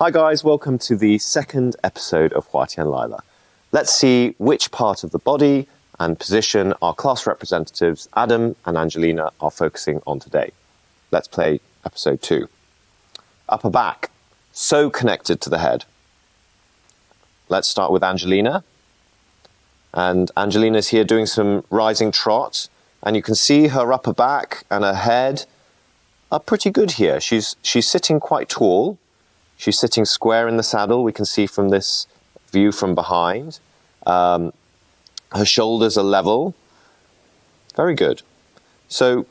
Hi guys, welcome to the second episode of华天来了. Let's see which part of the body and position our class representatives Adam and Angelina are focusing on today. Let's play episode 2. Upper back, so connected to the head. Let's start with Angelina. And Angelina's here doing some rising trot, and you can see her upper back and her head are pretty good here. She's sitting quite tall. She's sitting square in the saddle, we can see from this view from behind. Her shoulders are level. Very good. So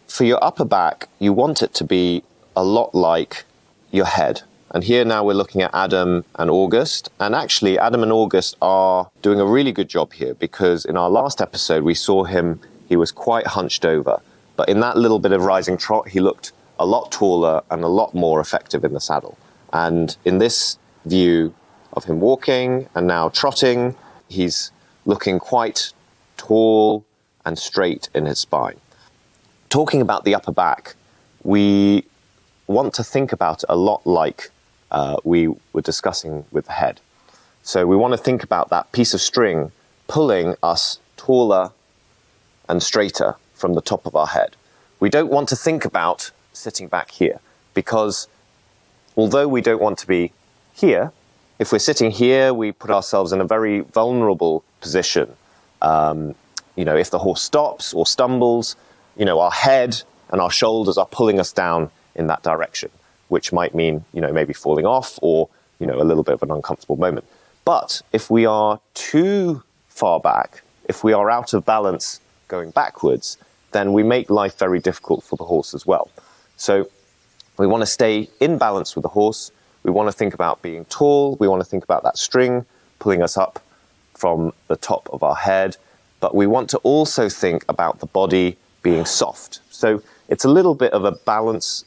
for your upper back, you want it to be a lot like your head. And here now we're looking at Adam and August. And actually, Adam and August are doing a really good job here, because in our last episode, we saw he was quite hunched over. But in that little bit of rising trot, he looked a lot taller and a lot more effective in the saddle. And in this view of him walking and now trotting, he's looking quite tall and straight in his spine. Talking about the upper back, we want to think about it a lot like we were discussing with the head. So we want to think about that piece of string pulling us taller and straighter from the top of our head. We don't want to think about sitting back here, because although we don't want to be here, if we're sitting here, we put ourselves in a very vulnerable position. If the horse stops or stumbles, our head and our shoulders are pulling us down in that direction, which might mean, maybe falling off or, a little bit of an uncomfortable moment. But if we are too far back, if we are out of balance going backwards, then we make life very difficult for the horse as well. So we want to stay in balance with the horse. We want to think about being tall. We want to think about that string pulling us up from the top of our head. But we want to also think about the body being soft. So it's a little bit of a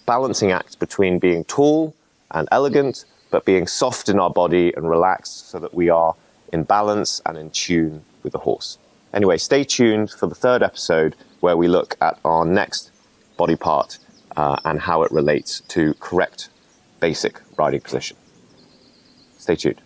balancing act between being tall and elegant, but being soft in our body and relaxed so that we are in balance and in tune with the horse. Anyway, stay tuned for the third episode where we look at our next body part and how it relates to correct basic riding position. Stay tuned.